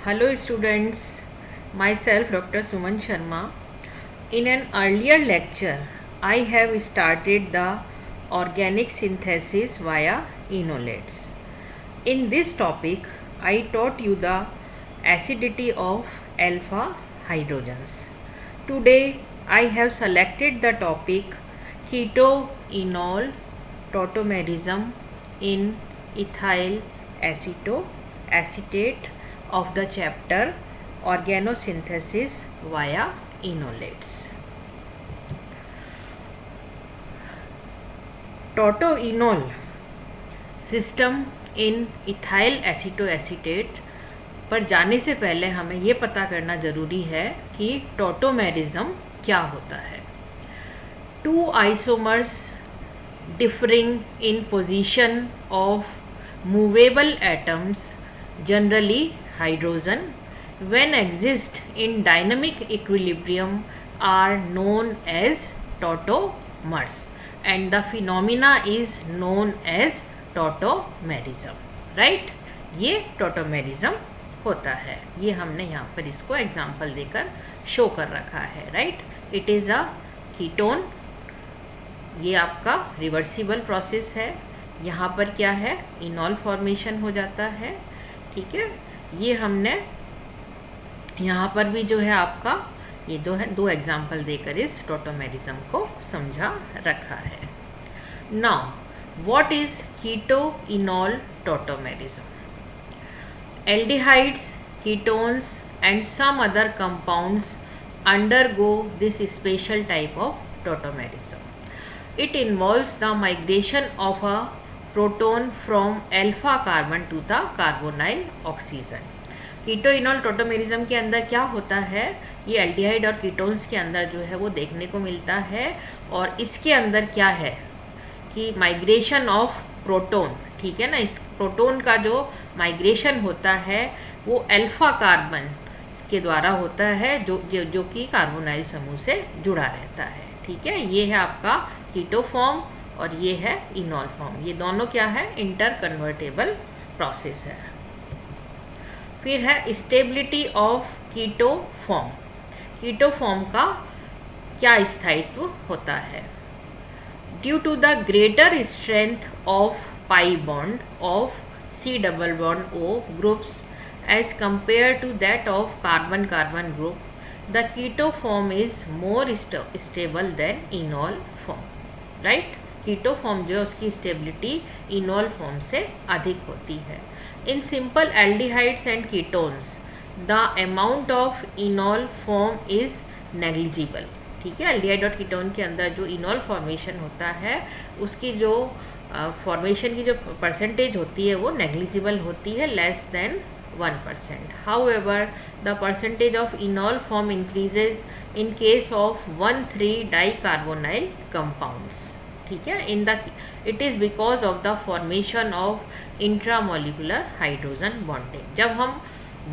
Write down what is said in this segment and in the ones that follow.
Hello students, myself Dr. Suman Sharma. In an earlier lecture, I have started the organic synthesis via enolates. In this topic, I taught you the acidity of alpha hydrogens. Today, I have selected the topic keto-enol tautomerism in ethyl acetate of the chapter organosynthesis via enolates. Tautoenol system in ethyl acetoacetate पर जाने से पहले हमें ये पता करना ज़रूरी है कि टॉटोमेरिज्म क्या होता है. To isomers differing in position of movable atoms generally hydrogen when exist in dynamic equilibrium are known as tautomers and the phenomena is known as tautomerism. right? ये tautomerism होता है. ये हमने यहाँ पर इसको एग्जाम्पल देकर शो कर रखा है. Right? It is a ketone. ये आपका रिवर्सिबल प्रोसेस है. यहाँ पर क्या है, इनॉल फॉर्मेशन हो जाता है. ठीक है, ये हमने यहाँ पर भी जो है आपका ये दो एग्जाम्पल देकर इस टॉटोमेरिज्म को समझा रखा है. Now what is keto enol tautomerism? Aldehydes, ketones and some other compounds undergo this special type of tautomerism. It involves the migration of a proton from alpha carbon to the carbonyl oxygen. कीटोइनॉल tautomerism के अंदर क्या होता है, ये aldehyde और ketones के अंदर जो है वो देखने को मिलता है. और इसके अंदर क्या है कि माइग्रेशन ऑफ प्रोटोन. ठीक है ना, इस प्रोटोन का जो माइग्रेशन होता है वो अल्फा कार्बन के द्वारा होता है जो कि कार्बोनाइल समूह से जुड़ा रहता है. ठीक है, ये है आपका कीटो फॉर्म और ये है इनॉल फॉर्म. ये दोनों क्या है, इंटर कन्वर्टेबल प्रोसेस है. फिर है stability of keto form. Keto form का क्या स्थायित्व होता है? Due to the greater strength of pi bond of C double bond O groups as compared to that of carbon-carbon group, the keto form is more stable than enol form. right? Keto form जो है उसकी stability इनॉल form से अधिक होती है. In simple aldehydes and ketones the amount of इनॉल form is negligible. ठीक है, aldehyde और कीटोन के अंदर जो इनॉल फॉर्मेशन होता है उसकी जो फॉर्मेशन की जो परसेंटेज होती है वो नेग्लिजिबल होती है, less than 1%. However, the percentage of enol form increases in case of 1,3-dicarbonyl compounds. ठीक है, it is because of the formation of intramolecular hydrogen bonding. जब हम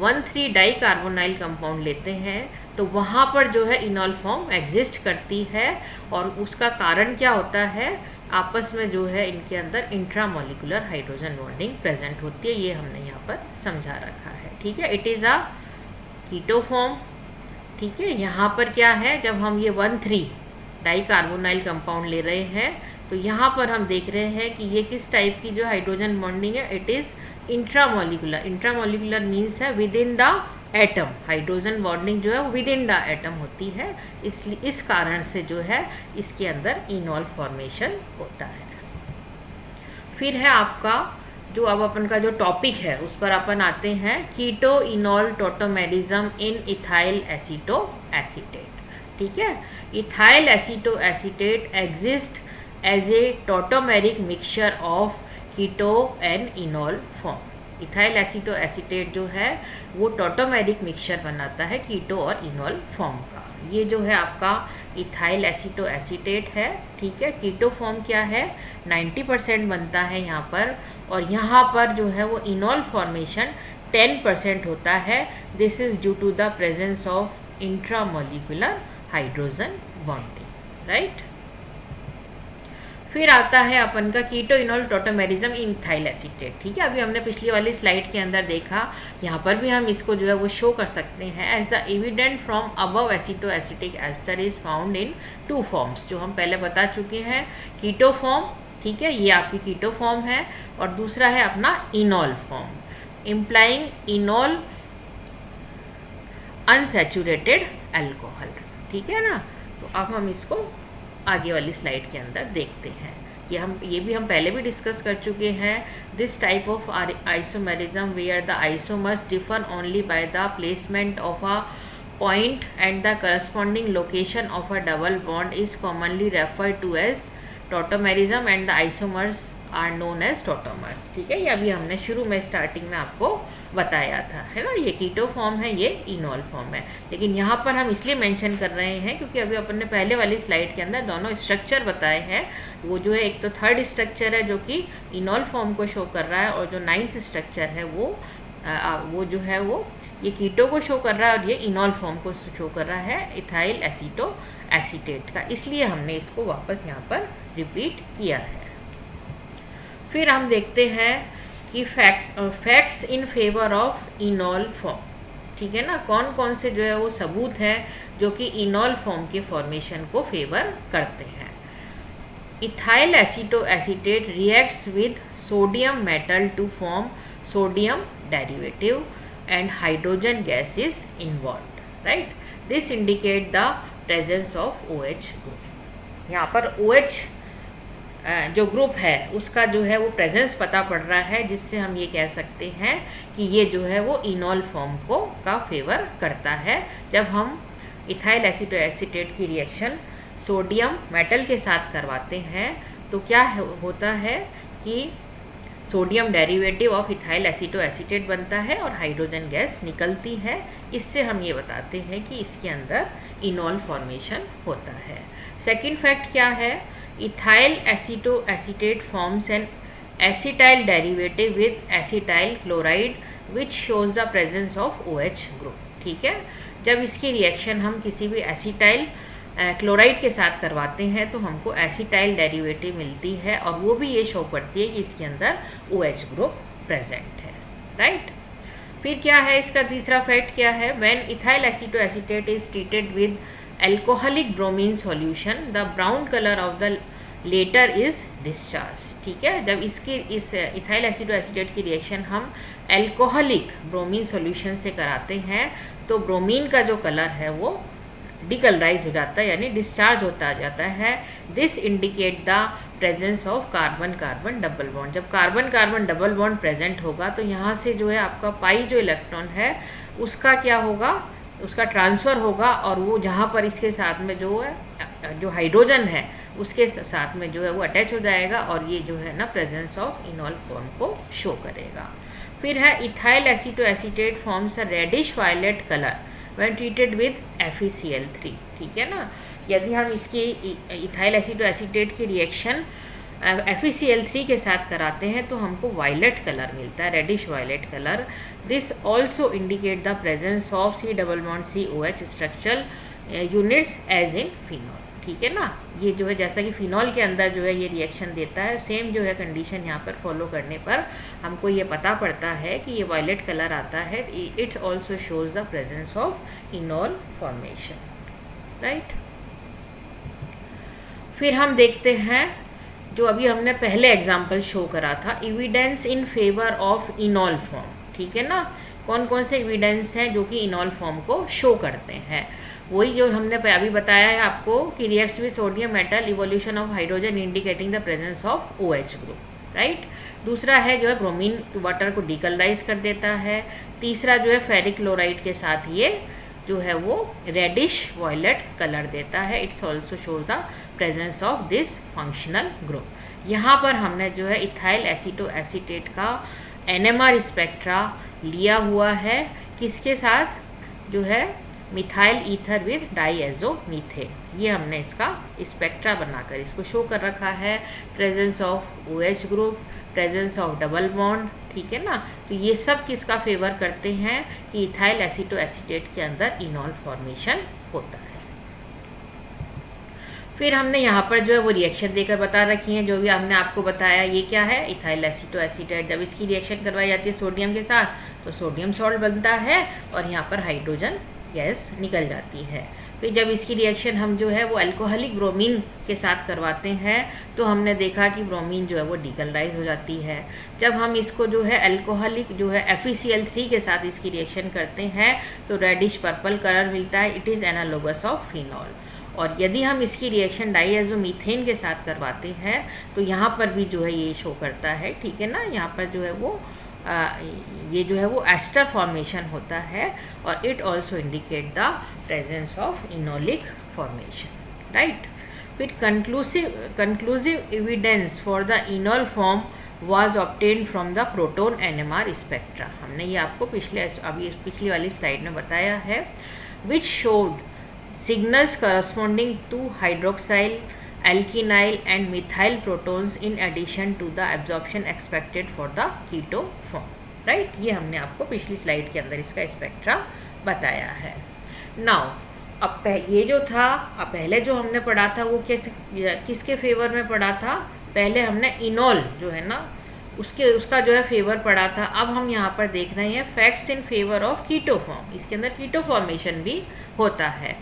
1,3-डाइकार्बोनाइल कंपाउंड लेते हैं तो वहाँ पर जो है इनॉल फॉर्म एग्जिस्ट करती है और उसका कारण क्या होता है, आपस में जो है इनके अंदर इंट्रामोलिकुलर हाइड्रोजन बॉन्डिंग प्रेजेंट होती है. ये हमने यहाँ पर समझा रखा है. ठीक है, it is a keto form. ठीक है, यहाँ पर क्या है, जब हम ये 1,3-डाइकार्बोनाइल कंपाउंड ले रहे हैं तो यहाँ पर हम देख रहे हैं कि ये किस टाइप की जो हाइड्रोजन बॉन्डिंग है, it is intramolecular. Intramolecular means है within the atom. Hydrogen bonding जो है वो विद इन द एटम होती है, इसलिए इस कारण से जो है इसके अंदर इनॉल फॉर्मेशन होता है. फिर है आपका जो अब अपन का जो टॉपिक है उस पर अपन आते हैं, keto enol tautomerism in ethyl acetoacetate. ठीक है, ethyl acetoacetate exist as a tautomeric mixture of keto and enol form. Ethyl acetoacetate जो है वो टॉटोमेरिक मिक्सचर बनाता है कीटो और इनॉल फॉर्म का. ये जो है आपका इथाइल एसीटोएसीटेट है. ठीक है, कीटो फॉर्म क्या है, 90% बनता है यहाँ पर और यहाँ पर जो है वो इनॉल फॉर्मेशन 10% होता है. This is due to the presence of intramolecular hydrogen bonding. Right? फिर आता है अपन का keto enol tautomerism in ethyl acetate. ठीक है, अभी हमने पिछली वाली स्लाइड के अंदर देखा, यहाँ पर भी हम इसको जो है वो शो कर सकते हैं। As the evident from above aceto acetic ester is found in 2 forms, जो हम पहले बता चुके हैं, कीटो फॉर्म, ठीक है, ये आपकी कीटो फॉर्म है, और दूसरा है अपना enol form, implying enol unsaturated alcohol. ठीक है ना, तो अब हम इसको आगे वाली स्लाइड के अंदर देखते हैं। ये भी हम पहले भी डिस्कस कर चुके हैं। This type of isomerism where the isomers differ only by the placement of a point and the corresponding location of a double bond is commonly referred to as tautomerism and the isomers are known as tautomers. ठीक है, ये अभी हमने शुरू में starting में आपको बताया था, है ना। ये कीटो फॉर्म है, ये इनोल फॉर्म है, लेकिन यहाँ पर हम इसलिए मेंशन कर रहे हैं क्योंकि अभी अपन ने पहले वाली स्लाइड के अंदर दोनों स्ट्रक्चर बताए हैं। वो जो है, एक तो थर्ड स्ट्रक्चर है जो कि इनोल फॉर्म को शो कर रहा है, और जो 9th स्ट्रक्चर है वो जो है वो ये कीटो को शो कर रहा है, और ये इनोल फॉर्म को शो कर रहा है इथाइल एसीटो एसीटेट का, इसलिए हमने इसको वापस यहाँ पर रिपीट किया है। फिर हम देखते हैं कि facts in favour of enol form. ठीक है ना, कौन कौन से जो है वो सबूत हैं जो कि इनोल फॉर्म के फॉर्मेशन को फेवर करते हैं। Ethyl aceto acetate reacts with sodium metal to form sodium derivative and hydrogen gas is involve, right. This indicate the presence of OH group. यहाँ पर OH जो ग्रुप है उसका जो है वो प्रेजेंस पता पड़ रहा है, जिससे हम ये कह सकते हैं कि ये जो है वो इनोल फॉर्म का फेवर करता है। जब हम इथाइल एसीटो एसीटेट की रिएक्शन सोडियम मेटल के साथ करवाते हैं तो क्या होता है कि sodium derivative of ethyl aceto acetate बनता है और हाइड्रोजन गैस निकलती है। इससे हम ये बताते हैं कि इसके अंदर इनोल फॉर्मेशन होता है। सेकंड फैक्ट क्या है, ethyl aceto acetate forms an acetyl derivative with acetyl chloride which shows the presence of OH group. ठीक है, जब इसकी रिएक्शन हम किसी भी एसिटाइल क्लोराइड के साथ करवाते हैं तो हमको एसिटाइल डेरिवेटिव मिलती है, और वो भी ये शो करती है कि इसके अंदर OH ग्रुप प्रेजेंट है, राइट। फिर क्या है इसका तीसरा फैक्ट क्या है, when ethyl aceto acetate is treated with alcoholic bromine solution the brown colour of the latter is discharge. ठीक है, जब इस इथाइल एसीटो एसीटेट की रिएक्शन हम अल्कोहलिक ब्रोमीन सॉल्यूशन से कराते हैं तो ब्रोमीन का जो कलर है वो डिकलराइज हो जाता है, यानी डिस्चार्ज होता जाता है। This indicate the presence of carbon carbon double bond. जब carbon carbon double bond present होगा तो यहाँ से जो है आपका पाई जो इलेक्ट्रॉन है उसका क्या होगा, उसका ट्रांसफ़र होगा, और वो जहाँ पर इसके साथ में जो है जो हाइड्रोजन है उसके साथ में जो है वो अटैच हो जाएगा, और ये जो है ना प्रेजेंस ऑफ इनोल फॉर्म को शो करेगा। फिर है ethyl aceto acetate forms a reddish violet colour when treated with FeCl3। ठीक है ना, यदि हम इसकी इथाइल एसीटो एसीटेट की रिएक्शन FeCl3 के साथ कराते हैं तो हमको वायलेट कलर मिलता है, reddish violet colour. This also indicate the presence of C+COH structural units as in phenol. ठीक है ना, ये जो है जैसा कि फिनॉल के अंदर जो है ये रिएक्शन देता है, सेम जो है कंडीशन यहाँ पर फॉलो करने पर हमको ये पता पड़ता है कि ये वायलेट कलर आता है। It also shows the presence of enol formation, right. फिर हम देखते हैं जो अभी हमने पहले एग्जाम्पल शो करा था, evidence in favour of enol form. ठीक है ना, कौन कौन से एविडेंस हैं जो कि इनोल फॉर्म को शो करते हैं, वही जो हमने अभी बताया है आपको कि reacts with sodium metal evolution of hydrogen indicating the presence of OH group, right. दूसरा है जो है ब्रोमीन वाटर को डिकलराइज कर देता है। तीसरा जो है फेरिक क्लोराइड के साथ ये जो है वो रेडिश वॉयलेट कलर देता है। It's also shows the presence of this functional group. यहाँ पर हमने जो है इथाइल एसीटो एसीटेट का NMR स्पेक्ट्रा लिया हुआ है, किसके साथ, जो है मिथाइल ईथर विद डाईएज़ोमीथेन। ये हमने इसका स्पेक्ट्रा बनाकर इसको शो कर रखा है। Presence of OH group, presence of double bond, ठीक है ना। तो ये सब किसका फेवर करते हैं कि इथाइल एसीटो एसीटेट के अंदर इनोल फॉर्मेशन होता है। फिर हमने यहाँ पर जो है वो रिएक्शन देकर बता रखी है, जो भी हमने आपको बताया। ये क्या है, इथाइल एसीटोएसीटेट। जब इसकी रिएक्शन करवाई जाती है सोडियम के साथ तो सोडियम सॉल्ट बनता है और यहाँ पर हाइड्रोजन गैस निकल जाती है। फिर जब इसकी रिएक्शन हम जो है वो अल्कोहलिक ब्रोमीन के साथ करवाते हैं तो हमने देखा कि ब्रोमीन जो है वो डिकलराइज हो जाती है। जब हम इसको जो है अल्कोहलिक जो है FeCl3 के साथ इसकी रिएक्शन करते हैं तो रेडिश पर्पल कलर मिलता है, it is analogous of phenol. और यदि हम इसकी रिएक्शन डाईएज़ोमीथेन के साथ करवाते हैं तो यहाँ पर भी जो है ये शो करता है, ठीक है ना। यहाँ पर जो है वो ये जो है वो एस्टर फॉर्मेशन होता है और it also indicate the presence of enolic formation, right. फिर conclusive evidence for the enol form was obtained from the proton NMR spectra। हमने ये आपको पिछली वाली स्लाइड में बताया है, which showed signals corresponding to hydroxyl, alkenyl and methyl protons in addition to the absorption expected for the keto form, right। ये हमने आपको पिछली स्लाइड के अंदर इसका स्पेक्ट्रा बताया है। नाउ अब ये जो था, अब पहले जो हमने पढ़ा था वो किसके फेवर में पढ़ा था, पहले हमने इनोल जो है ना उसका जो है फेवर पढ़ा था। अब हम यहाँ पर देख रहे हैं facts in favour of keto form. इसके अंदर कीटो फॉर्मेशन भी होता है।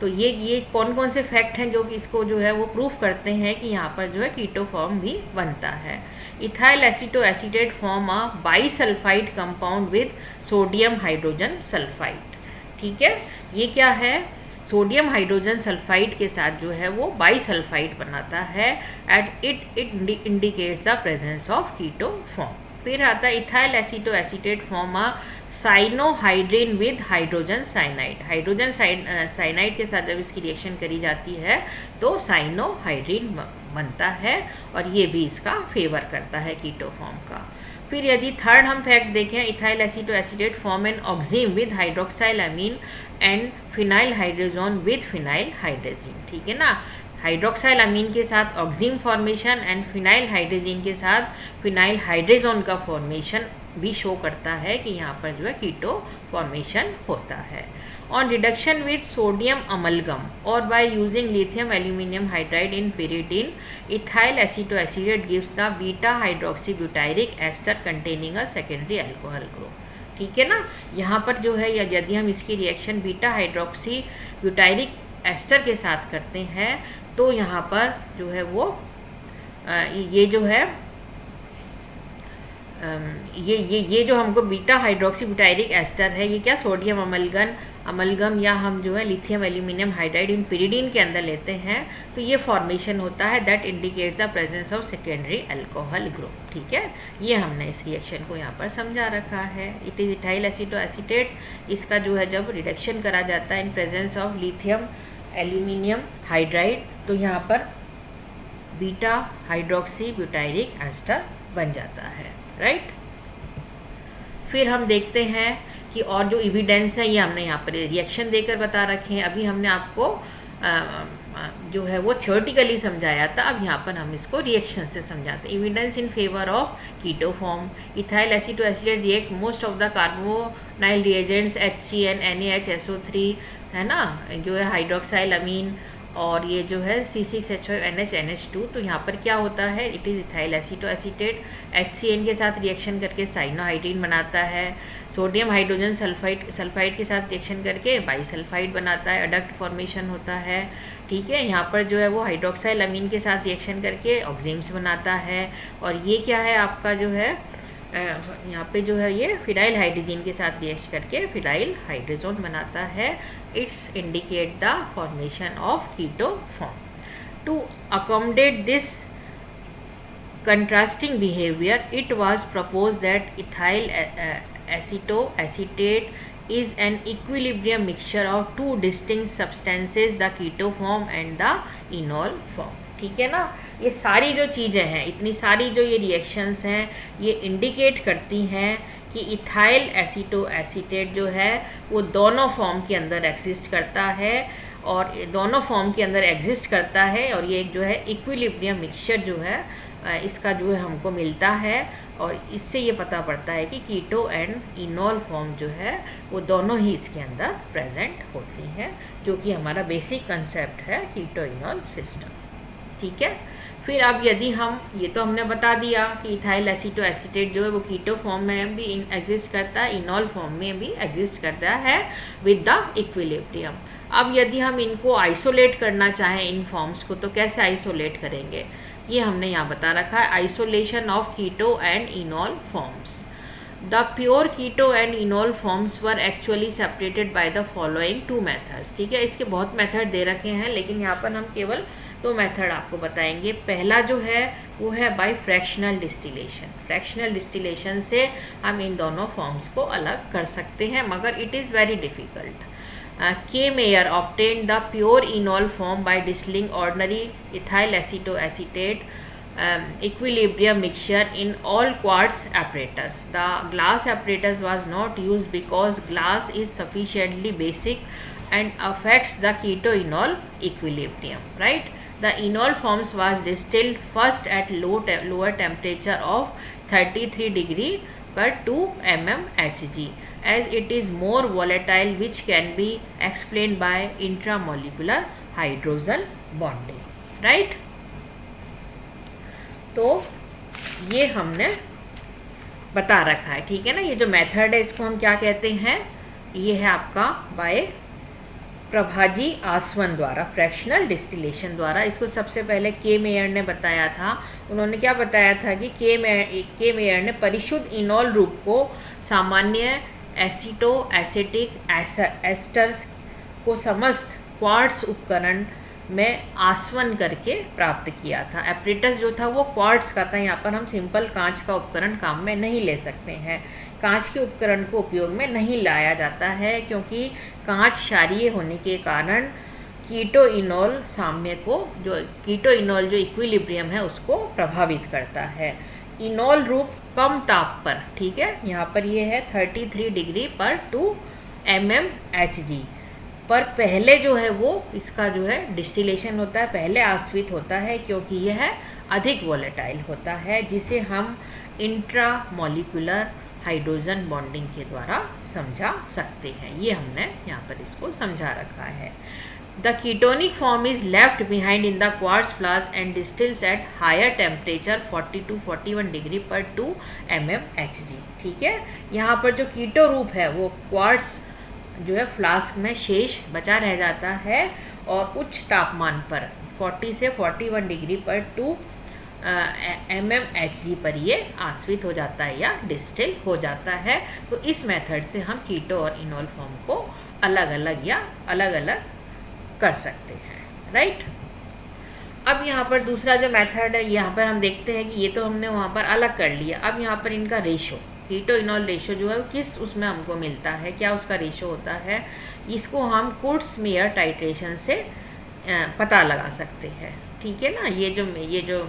तो ये कौन कौन से फैक्ट हैं जो कि इसको जो है वो प्रूफ करते हैं कि यहाँ पर जो है कीटो फॉर्म भी बनता है। Ethyl acetoacetate form a bisulphide compound with sodium hydrogen sulphide, ठीक है। ये क्या है, सोडियम हाइड्रोजन सल्फाइड के साथ जो है वो बाईसल्फाइड बनाता है and it indicates the presence of keto form. फिर आता है ethyl acetoacetate form a cyanohydrin with hydrogen cyanide. Hydrogen cyanide के साथ जब इसकी रिएक्शन करी जाती है तो साइनोहाइड्रिन बनता है और ये भी इसका फेवर करता है कीटो फॉर्म का। फिर यदि थर्ड हम फैक्ट देखें, ethyl acetoacetate form an oxime with hydroxyl amine and phenyl hydrazone with phenyl hydrazine, ठीक है ना। हाइड्रोक्साइल अमीन के साथ oxime formation and phenyl hydrazine के साथ फिनाइल हाइड्रोजोन का फॉर्मेशन भी शो करता है कि यहाँ पर जो है कीटो फॉर्मेशन होता है। On reduction with sodium amalgam और by using lithium aluminium hydride in pyridine, ethyl acetoacetate gives the beta hydroxy butyric ester containing a secondary alcohol group, ठीक है ना। यहाँ पर जो है यदि हम इसकी reaction beta hydroxy butyric ester के साथ करते हैं तो यहाँ पर जो है वो ये जो है ये जो हमको बीटा हाइड्रोक्सी ब्यूटाइरिक एस्टर है, ये क्या सोडियम अमलगम या हम जो है lithium aluminium hydride in pyridine के अंदर लेते हैं तो ये फॉर्मेशन होता है that indicates the presence of secondary alcohol group, ठीक है। ये हमने इस रिएक्शन को यहाँ पर समझा रखा है। इट इज़ इथाइल एसीटोएसीटेट, इसका जो है जब रिडक्शन करा जाता है in presence of lithium aluminium hydride तो यहाँ पर बीटा हाइड्रोक्सी ब्यूटाइरिक एस्टर बन जाता है, राइट। फिर हम देखते हैं कि और जो एविडेंस है ये हमने यहाँ पर रिएक्शन देकर बता रखे हैं। अभी हमने आपको जो है वो थियोरेटिकली समझाया था, अब यहाँ पर हम इसको रिएक्शन से समझाते हैं। Evidence in favour of keto form, ethyl acetoacetate react most of the carbonyl reagents HCN NaHSO3 है ना, जो है हाइड्रोक्साइल अमीन और ये जो है C6H5NH NH2। तो यहाँ पर क्या होता है, it is ethyl acetoacetate HCN के साथ रिएक्शन करके साइनोहाइड्रिन बनाता है, सोडियम हाइड्रोजन सल्फाइड के साथ रिएक्शन करके बाईसल्फाइड बनाता है, अडक्ट फॉर्मेशन होता है, ठीक है। यहाँ पर जो है वो हाइड्रोक्साइल अमीन के साथ रिएक्शन करके ऑक्सीम्स बनाता है और ये क्या है आपका जो है यहाँ पे जो है ये फिनाइल हाइड्रोजीन के साथ रिएक्ट करके फिनाइल हाइड्रोजोन बनाता है। Its indicate the formation of keto form. To accommodate this contrasting behavior, it was proposed that ethyl acetoacetate is an equilibrium mixture of two distinct substances, the keto form and the enol form, ठीक है ना। ये सारी जो चीज़ें हैं, इतनी सारी जो ये रिएक्शंस हैं, ये इंडिकेट करती हैं कि इथाइल एसीटोएसीटेट जो है वो दोनों फॉर्म के अंदर एग्जिस्ट करता है और दोनों फॉर्म के अंदर एग्जिस्ट करता है और ये एक जो है इक्विलिब्रियम मिक्सचर जो है इसका जो है हमको मिलता है, और इससे ये पता पड़ता है कि कीटो एंड इनॉल फॉर्म जो है वो दोनों ही इसके अंदर प्रेजेंट होती हैं, जो कि हमारा बेसिक कंसेप्ट है कीटो इनॉल सिस्टम। ठीक है, फिर अब यदि हम, ये तो हमने बता दिया कि इथाइल एसीटो एसीटेट जो है वो कीटो फॉर्म में भी एग्जिस्ट करता है, इनॉल फॉर्म में भी एग्जिस्ट करता है विद द इक्विलिब्रियम। अब यदि हम इनको आइसोलेट करना चाहें इन फॉर्म्स को, तो कैसे आइसोलेट करेंगे, ये हमने यहाँ बता रखा है, isolation of keto and enol forms. The pure keto and enol forms were actually separated by the following 2 methods. ठीक है, इसके बहुत मेथड दे रखे हैं, लेकिन यहाँ पर हम केवल 2 मेथड आपको बताएंगे। पहला जो है वो है by fractional distillation. Fractional distillation से हम इन दोनों फॉर्म्स को अलग कर सकते हैं, मगर it is very difficult. K. Mayer obtained the pure enol form by distilling ordinary ethyl acetoacetate equilibrium mixture in all quartz apparatus. The glass apparatus was not used because glass is sufficiently basic and affects the keto-enol equilibrium. Right? The enol forms was distilled first at lower temperature of 33 degree per 2 mmHg. As it is more volatile, which can be explained by intramolecular hydrogen bonding. Right? तो ये हमने बता रखा है। ठीक है ना, ये जो मेथड है इसको हम क्या कहते हैं, ये है आपका बाय प्रभाजी आसवन द्वारा, फ्रैक्शनल डिस्टिलेशन द्वारा। इसको सबसे पहले के मेयर ने बताया था। उन्होंने क्या बताया था कि के मेयर ने परिशुद्ध इनॉल रूप को सामान्य एसीटो एसिटिक एस्टर्स को समस्त क्वार्ट्स उपकरण में आसवन करके प्राप्त किया था। एपरेटस जो था वो क्वार्ट्स का था। यहाँ पर हम सिंपल कांच का उपकरण काम में नहीं ले सकते हैं। कांच के उपकरण को उपयोग में नहीं लाया जाता है, क्योंकि कांच क्षारीय होने के कारण कीटो इनॉल साम्य को, जो कीटो इनॉल जो इक्विलिब्रियम है उसको प्रभावित करता है। इनॉल रूप कम ताप पर, ठीक है, यहाँ पर ये है 33 डिग्री पर 2 mmHg पर पहले जो है वो इसका जो है डिस्टिलेशन होता है, पहले आश्वित होता है, क्योंकि यह अधिक वोलेटाइल होता है, जिसे हम इंट्रामोलिकुलर हाइड्रोजन बॉन्डिंग के द्वारा समझा सकते हैं। ये हमने यहाँ पर इसको समझा रखा है। The ketonic form is left behind in the quartz flask and distils at higher temperature 40 to 41 degree पर 2 mmHg। ठीक है, यहाँ पर जो कीटो रूप है वो क्वार्ट्ज जो है फ्लास्क में शेष बचा रह जाता है, और उच्च तापमान पर 40 से 41 डिग्री पर 2 mmHg पर ये आश्वित हो जाता है या डिस्टिल हो जाता है। तो इस मेथड से हम कीटो और इनॉल फॉर्म को अलग अलग या अलग अलग कर सकते हैं। राइट, अब यहाँ पर दूसरा जो मेथड है, यहाँ पर हम देखते हैं कि ये तो हमने वहाँ पर अलग कर लिया। अब यहाँ पर इनका रेशो, कीटो इनॉल रेशो जो है वो किस उसमें हमको मिलता है, क्या उसका रेशो होता है, इसको हम कुर्ट्ज़-मेयर टाइट्रेशन से पता लगा सकते हैं। ठीक है ना, ये जो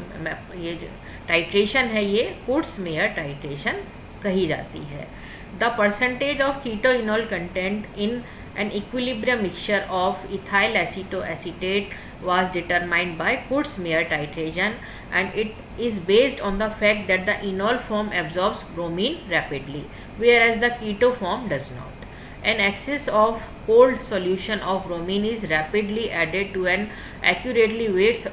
टाइट्रेशन है ये कुर्ट्ज़-मेयर टाइट्रेशन कही जाती है। The percentage of keto enol content in an equilibrium mixture of ethyl acetoacetate was determined by Kurtz-Meyer titration, and it is based on the fact that the enol form absorbs bromine rapidly, whereas the keto form does not. An excess of cold solution of bromine is rapidly added to an accurately weighed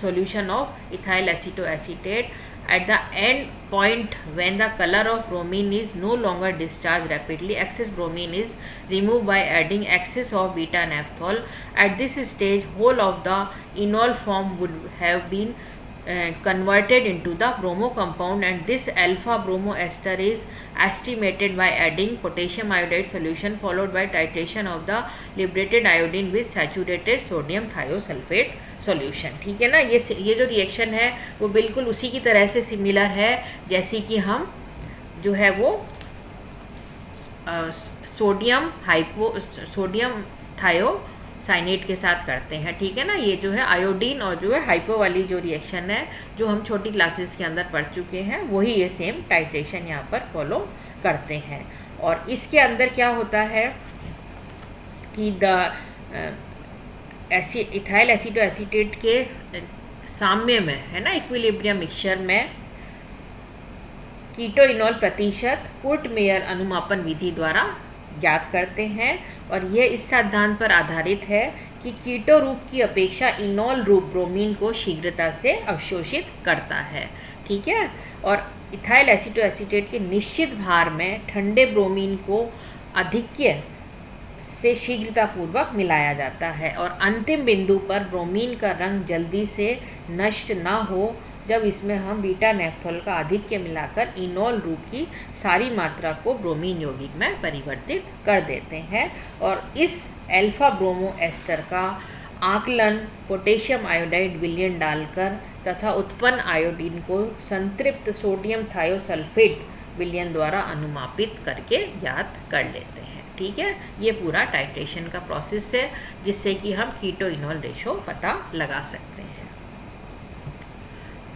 solution of ethyl acetoacetate. At the end point, when the color of bromine is no longer discharged rapidly, excess bromine is removed by adding excess of beta naphthol. At this stage, whole of the enol form would have been converted into the bromo compound, and this alpha bromo ester is estimated by adding potassium iodide solution followed by titration of the liberated iodine with saturated sodium thiosulfate solution. ठीक है ना, ये जो reaction है वो बिल्कुल उसी की तरह से सिमिलर है जैसे कि हम जो है वो सोडियम थायोसाइनेट के साथ करते हैं। ठीक है ना, ये जो है आयोडीन और जो है हाइपो वाली जो रिएक्शन है जो हम छोटी क्लासेस के अंदर पढ़ चुके हैं, वही ये सेम टाइट्रेशन यहाँ पर फॉलो करते हैं। और इसके अंदर क्या होता है कि इथाइल एसीटोएसीटेट के साम्य में है ना, इक्विलिब्रियम मिक्सचर में कीटो इनॉल प्रतिशत पुर्ट मेयर अनुमापन विधि द्वारा ज्ञात करते हैं। और यह इस सिद्धांत पर आधारित है कि कीटो रूप की अपेक्षा इनॉल रूप ब्रोमीन को शीघ्रता से अवशोषित करता है। ठीक है। और इथाइल एसीटोएसीटेट के निश्चित भार में ठंडे ब्रोमीन को अधिक्य से शीघ्रतापूर्वक मिलाया जाता है और अंतिम बिंदु पर ब्रोमीन का रंग जल्दी से नष्ट ना हो जब इसमें हम बीटा नेफ्थॉल का आधिक्य मिलाकर इनॉल रूप की सारी मात्रा को ब्रोमीन यौगिक में परिवर्तित कर देते हैं। और इस अल्फा ब्रोमो एस्टर का आकलन पोटेशियम आयोडाइड विलयन डालकर तथा उत्पन्न आयोडीन को संतृप्त सोडियम थायोसल्फेट विलयन द्वारा अनुमापित करके ज्ञात कर लेते हैं। ठीक है। ये पूरा टाइट्रेशन का प्रोसेस है जिससे कि हम कीटो इनॉल रेशो पता लगा सकते हैं।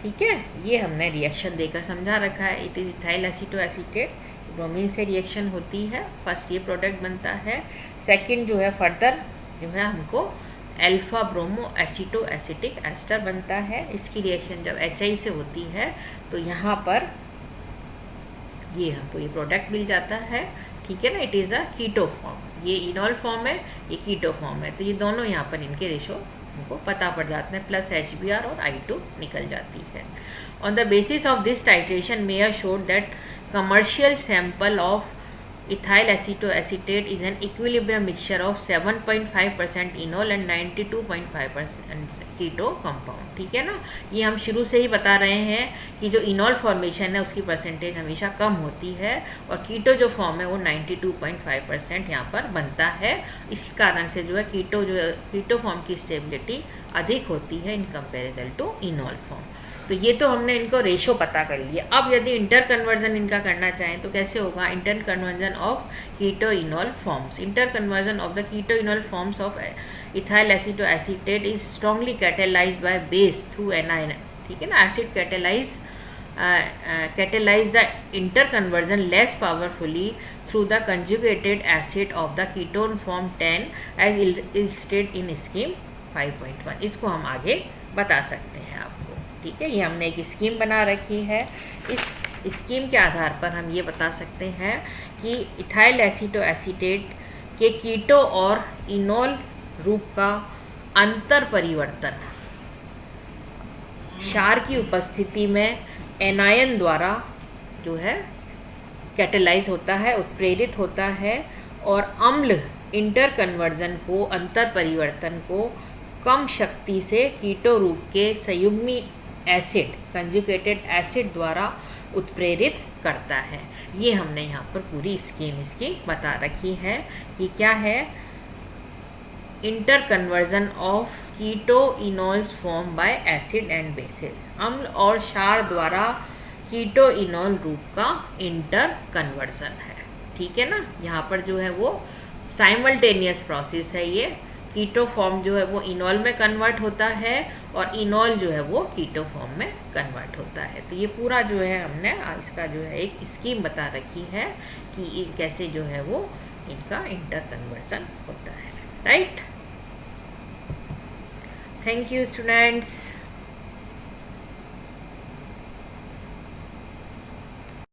ठीक है। ये हमने रिएक्शन देकर समझा रखा है। It is ethyl acetoacetate, bromine से रिएक्शन होती है, फर्स्ट ये प्रोडक्ट बनता है। सेकंड जो है फर्दर जो है हमको अल्फा ब्रोमो एसीटोएसिटिक एस्टर बनता है। इसकी रिएक्शन जब HI से होती है तो यहाँ पर ये हमको ये प्रोडक्ट मिल जाता है। ठीक है ना। It is a keto form, ये इनॉल फॉर्म है, ये कीटो फॉर्म है। तो ये दोनों यहाँ पर इनके रेशो हमको पता पड़ जाते हैं, प्लस HBr और I2 निकल जाती है। On the basis of this titration Meyer showed that commercial sample of ethyl acetoacetate is an equilibrium mixture of 7.5% enol and 92.5% keto compound. ठीक है ना। ये हम शुरू से ही बता रहे हैं कि जो इनॉल फॉर्मेशन है उसकी परसेंटेज हमेशा कम होती है और कीटो जो फॉर्म है वो 92.5% यहाँ पर बनता है। इस कारण से जो है कीटो फॉर्म की स्टेबिलिटी अधिक होती है in comparison to enol form. तो ये तो हमने इनको रेशो पता कर लिया। अब यदि इंटर कन्वर्जन इनका करना चाहें तो कैसे होगा? Inter conversion of keto enol forms. Inter conversion of the keto enol forms of ethyl acetoacetate is strongly catalysed by base through anion. ठीक है ना। Acid catalyze the interconversion less powerfully through the conjugated acid of the ketone form 10 as illustrated in scheme 5.1। इसको हम आगे बता सकते हैं आपको। ठीक है। ये हमने एक स्कीम बना रखी है। इस स्कीम के आधार पर हम ये बता सकते हैं कि इथाइल एसीटोएसीटेट के कीटो और इनॉल रूप का अंतर परिवर्तन क्षार की उपस्थिति में एनायन द्वारा जो है कैटेलाइज होता है, उत्प्रेरित होता है और अम्ल इंटर कन्वर्जन को, अंतर परिवर्तन को कम शक्ति से कीटो रूप के संयुग्मी एसिड, कंजुगेटेड एसिड द्वारा उत्प्रेरित करता है। ये हमने यहाँ पर पूरी स्कीम इसकी बता रखी है कि क्या है। Inter conversion of keto enols form by acid and bases, अम्ल और क्षार द्वारा कीटो इनॉल रूप का इंटर कन्वर्जन है। ठीक है ना। यहाँ पर जो है वो साइमल्टेनियस प्रोसेस है। ये कीटो फॉर्म जो है वो इनॉल में कन्वर्ट होता है और इनॉल जो है वो कीटो फॉर्म में कन्वर्ट होता है। तो ये पूरा जो है हमने इसका जो है एक स्कीम बता रखी है कि कैसे जो है वो इनका इंटर कन्वर्जन होता है। राइट। Thank you, students.